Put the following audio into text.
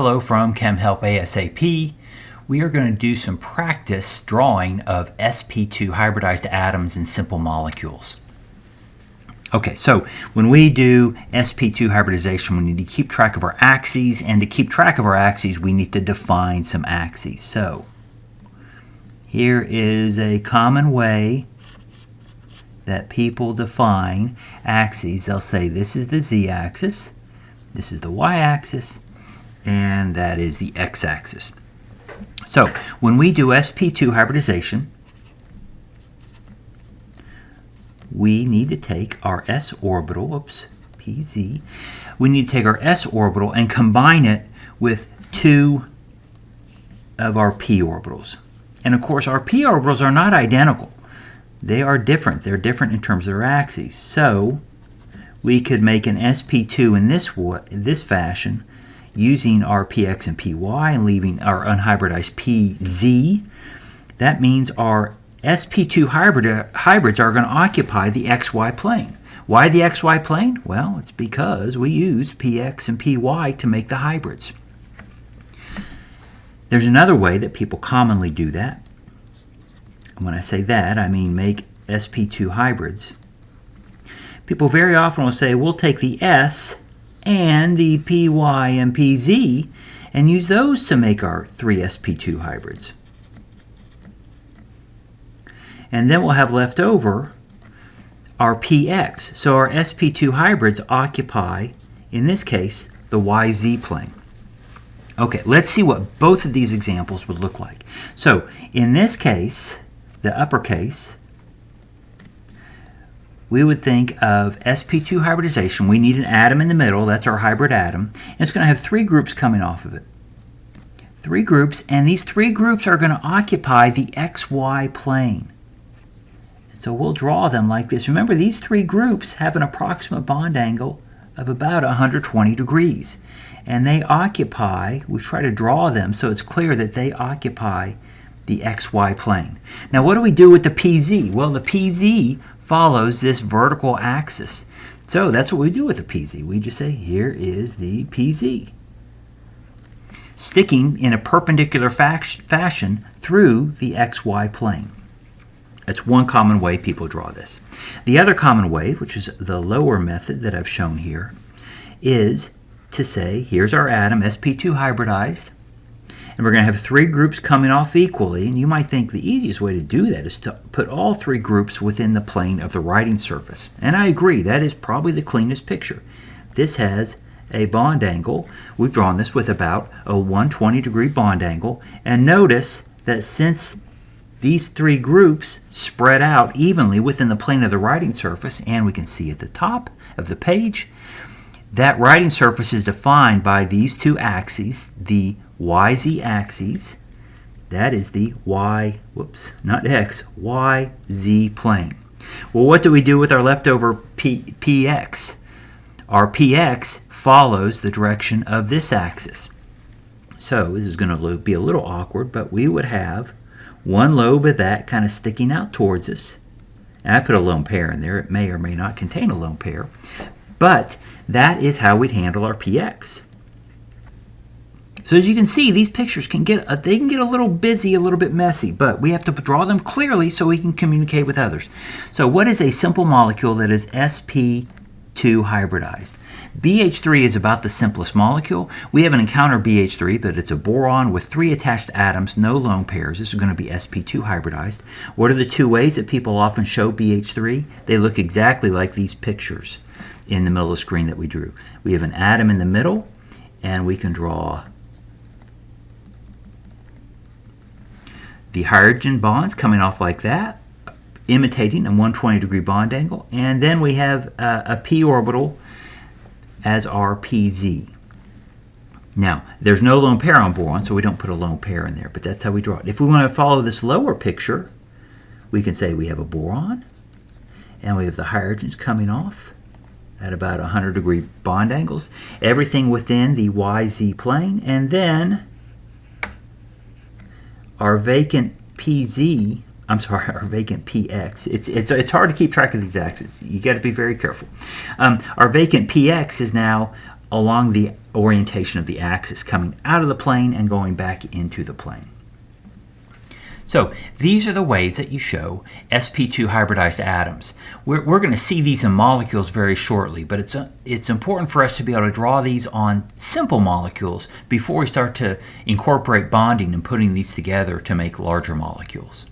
Hello from ChemHelp ASAP. We are going to do some practice drawing of sp2 hybridized atoms in simple molecules. Okay, so when we do sp2 hybridization, we need to keep track of our axes, and to keep track of our axes, we need to define some axes. So here is a common way that people define axes. They'll say this is the z-axis, this is the y-axis, and that is the x-axis. So when we do sp2 hybridization, we need to take our s orbital, pz, we need to take our s orbital and combine it with two of our p orbitals. And of course our p orbitals are not identical. They are different. They're different in terms of their axes. So we could make an sp2 in this fashion, using our px and py and leaving our unhybridized pz. That means our sp2 hybrids are going to occupy the xy plane. Why the xy plane? Well, it's because we use px and py to make the hybrids. There's another way that people commonly do that. When I say that, I mean make sp2 hybrids. People very often will say, we'll take the s and the py and pz and use those to make our three sp2 hybrids. And then we'll have left over our px. So our sp2 hybrids occupy, in this case, the yz plane. Okay, let's see what both of these examples would look like. So in this case, the uppercase, we would think of sp2 hybridization. We need an atom in the middle. That's our hybrid atom. And it's going to have three groups coming off of it. Three groups, and these three groups are going to occupy the xy plane. So we'll draw them like this. Remember, these three groups have an approximate bond angle of about 120 degrees. And they occupy, we try to draw them so it's clear that they occupy the xy plane. Now what do we do with the pz? Well, the pz follows this vertical axis. So that's what we do with the pz. We just say, here is the pz, sticking in a perpendicular fashion through the xy plane. That's one common way people draw this. The other common way, which is the lower method that I've shown here, is to say, here's our atom, sp2 hybridized, and we're going to have three groups coming off equally. And you might think the easiest way to do that is to put all three groups within the plane of the writing surface. And I agree, that is probably the cleanest picture. This has a bond angle. We've drawn this with about a 120 degree bond angle. And notice that since these three groups spread out evenly within the plane of the writing surface, and we can see at the top of the page, that writing surface is defined by these two axes, the yz axes, that is the y, not x, yz plane. Well, what do we do with our leftover px? Our px follows the direction of this axis. So this is going to be a little awkward, but we would have one lobe of that kind of sticking out towards us. And I put a lone pair in there. It may or may not contain a lone pair. But that is how we'd handle our px. So as you can see, these pictures can get a little busy, a little bit messy, but we have to draw them clearly so we can communicate with others. So what is a simple molecule that is sp2 hybridized? BH3 is about the simplest molecule. We haven't encountered BH3, but it's a boron with three attached atoms, no lone pairs. This is going to be sp2 hybridized. What are the two ways that people often show BH3? They look exactly like these pictures in the middle of the screen that we drew. We have an atom in the middle, and we can draw the hydrogen bonds coming off like that, imitating a 120 degree bond angle, and then we have a p orbital as our pz. Now, there's no lone pair on boron, so we don't put a lone pair in there, but that's how we draw it. If we want to follow this lower picture, we can say we have a boron, and we have the hydrogens coming off at about 100 degree bond angles, everything within the yz plane, and then our vacant pz, our vacant px. It's hard to keep track of these axes. You got to be very careful. Our vacant px is now along the orientation of the axis, coming out of the plane and going back into the plane. So these are the ways that you show sp2 hybridized atoms. We're going to see these in molecules very shortly, but it's important for us to be able to draw these on simple molecules before we start to incorporate bonding and putting these together to make larger molecules.